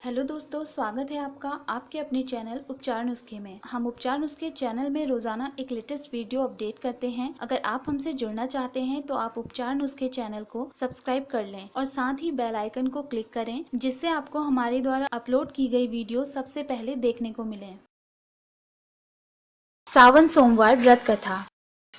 Hello दोस्तों, स्वागत है आपका आपके अपने चैनल उपचार नुस्खे में। हम उपचार नुस्खे चैनल में रोजाना एक लेटेस्ट वीडियो अपडेट करते हैं। अगर आप हमसे जुड़ना चाहते हैं तो आप उपचार नुस्खे चैनल को सब्सक्राइब कर लें और साथ ही बेल आइकन को क्लिक करें, जिससे आपको हमारे द्वारा अपलोड की गई वीडियो सबसे पहले देखने को मिले। सावन सोमवार व्रत कथा।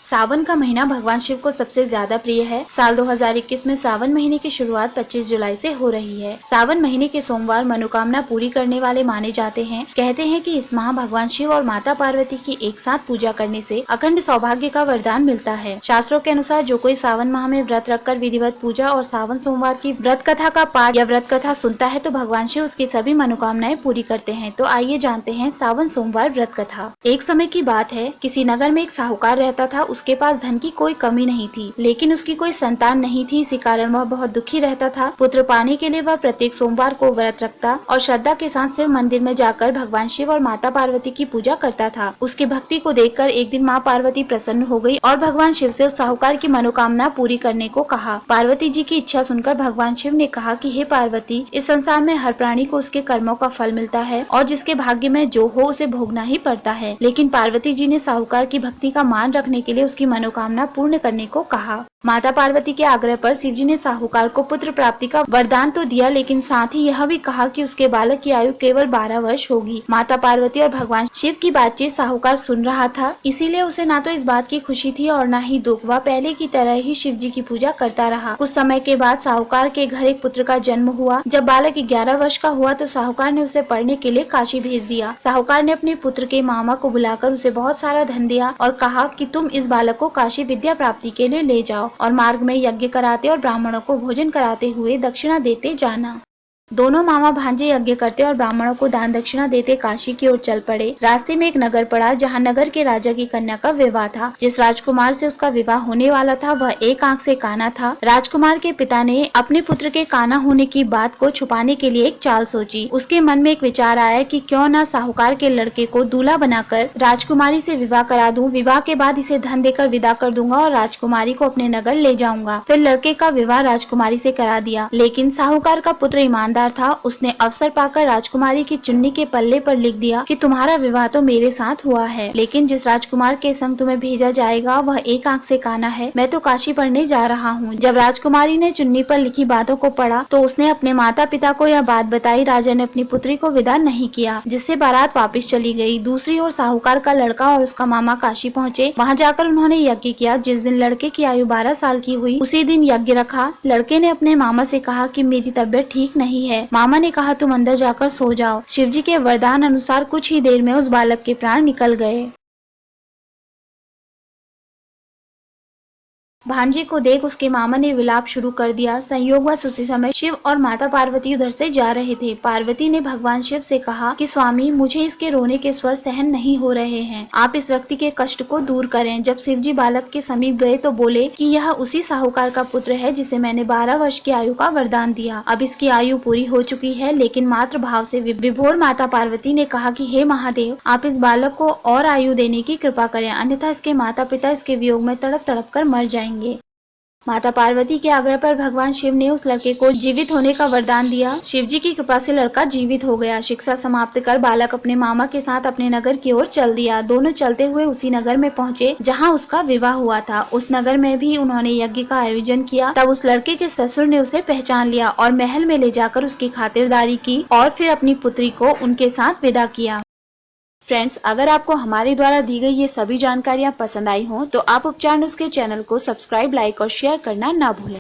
सावन का महीना भगवान शिव को सबसे ज्यादा प्रिय है। साल 2021 में सावन महीने की शुरुआत 25 जुलाई से हो रही है। सावन महीने के सोमवार मनोकामना पूरी करने वाले माने जाते हैं। कहते हैं कि इस माह भगवान शिव और माता पार्वती की एक साथ पूजा करने से अखंड सौभाग्य का वरदान मिलता है। शास्त्रों के अनुसार जो कोई सावन माह में व्रत रखकर विधिवत पूजा और सावन सोमवार की व्रत कथा का पाठ या व्रत कथा सुनता है तो भगवान शिव उसकी सभी मनोकामनाएं पूरी करते हैं। तो आइए जानते हैं सावन सोमवार व्रत कथा। एक समय की बात है, किसी नगर में एक साहूकार रहता था। उसके पास धन की कोई कमी नहीं थी, लेकिन उसकी कोई संतान नहीं थी। इसी कारण वह बहुत दुखी रहता था। पुत्र पाने के लिए वह प्रत्येक सोमवार को व्रत रखता और श्रद्धा के साथ शिव मंदिर में जाकर भगवान शिव और माता पार्वती की पूजा करता था। उसकी भक्ति को देखकर एक दिन माँ पार्वती प्रसन्न हो गई और भगवान शिव से उस साहूकार की मनोकामना पूरी करने को कहा। पार्वती जी की इच्छा सुनकर भगवान शिव ने कहा कि हे पार्वती, इस संसार में हर प्राणी को उसके कर्मों का फल मिलता है और जिसके भाग्य में जो हो उसे भोगना ही पड़ता है। लेकिन पार्वती जी ने साहूकार की भक्ति का मान रखने के लिए उसकी मनोकामना पूर्ण करने को कहा। माता पार्वती के आग्रह पर शिव जी ने साहूकार को पुत्र प्राप्ति का वरदान तो दिया, लेकिन साथ ही यह भी कहा कि उसके बालक की आयु केवल 12 वर्ष होगी। माता पार्वती और भगवान शिव की बातचीत साहूकार सुन रहा था, इसीलिए उसे ना तो इस बात की खुशी थी और न ही दुख। वह पहले की तरह ही शिव जी की पूजा करता रहा। कुछ समय के बाद साहूकार के घर एक पुत्र का जन्म हुआ। जब बालक 11 वर्ष का हुआ तो साहूकार ने उसे पढ़ने के लिए काशी भेज दिया। साहूकार ने अपने पुत्र के मामा को बुलाकर उसे बहुत सारा धन दिया और कहा कि तुम इस बालक को काशी विद्या प्राप्ति के लिए ले जाओ और मार्ग में यज्ञ कराते और ब्राह्मणों को भोजन कराते हुए दक्षिणा देते जाना। दोनों मामा भांजे यज्ञ करते और ब्राह्मणों को दान दक्षिणा देते काशी की ओर चल पड़े। रास्ते में एक नगर पड़ा, जहाँ नगर के राजा की कन्या का विवाह था। जिस राजकुमार से उसका विवाह होने वाला था वह एक आंख से काना था। राजकुमार के पिता ने अपने पुत्र के काना होने की बात को छुपाने के लिए एक चाल सोची। उसके मन में एक विचार आया कि क्यों न साहूकार के लड़के को दूल्हा बनाकर राजकुमारी से विवाह करा दूं। विवाह के बाद इसे धन देकर विदा कर दूंगा और राजकुमारी को अपने नगर ले जाऊंगा। फिर लड़के का विवाह राजकुमारी से करा दिया। लेकिन साहूकार का पुत्र ईमानदार था। उसने अवसर पाकर राजकुमारी की चुन्नी के पल्ले पर लिख दिया कि तुम्हारा विवाह तो मेरे साथ हुआ है, लेकिन जिस राजकुमार के संग तुम्हें भेजा जाएगा वह एक आंख से काना है। मैं तो काशी पढ़ने जा रहा हूँ। जब राजकुमारी ने चुन्नी पर लिखी बातों को पढ़ा तो उसने अपने माता पिता को यह बात बताई। राजा ने अपनी पुत्री को विदा नहीं किया, जिससे बारात वापस चली गई। दूसरी ओर साहूकार का लड़का और उसका मामा काशी पहुँचे। वहाँ जाकर उन्होंने यज्ञ किया। जिस दिन लड़के की आयु 12 साल की हुई उसी दिन यज्ञ रखा। लड़के ने अपने मामा से कहा कि मेरी तबीयत ठीक नहीं है। मामा ने कहा तुम अंदर जाकर सो जाओ। शिवजी के वरदान अनुसार कुछ ही देर में उस बालक के प्राण निकल गए। भांजे को देख उसके मामा ने विलाप शुरू कर दिया। संयोगवश उसी समय शिव और माता पार्वती उधर से जा रहे थे। पार्वती ने भगवान शिव से कहा कि स्वामी, मुझे इसके रोने के स्वर सहन नहीं हो रहे हैं, आप इस व्यक्ति के कष्ट को दूर करें। जब शिवजी बालक के समीप गए तो बोले कि यह उसी साहूकार का पुत्र है जिसे मैंने 12 वर्ष की आयु का वरदान दिया। अब इसकी आयु पूरी हो चुकी है, लेकिन मातृ भाव से विभोर माता पार्वती ने कहा कि हे महादेव, आप इस बालक को और आयु देने की कृपा करें, अन्यथा इसके माता पिता इसके वियोग में तड़प तड़प कर मर जाएंगे। माता पार्वती के आग्रह पर भगवान शिव ने उस लड़के को जीवित होने का वरदान दिया। शिवजी की कृपा से लड़का जीवित हो गया। शिक्षा समाप्त कर बालक अपने मामा के साथ अपने नगर की ओर चल दिया। दोनों चलते हुए उसी नगर में पहुँचे जहाँ उसका विवाह हुआ था। उस नगर में भी उन्होंने यज्ञ का आयोजन किया। तब उस लड़के के ससुर ने उसे पहचान लिया और महल में ले जाकर उसकी खातिरदारी की और फिर अपनी पुत्री को उनके साथ विदा किया। फ्रेंड्स, अगर आपको हमारे द्वारा दी गई ये सभी जानकारियाँ पसंद आई हो तो आप उपचार नुस्खे चैनल को सब्सक्राइब, लाइक और शेयर करना ना भूलें।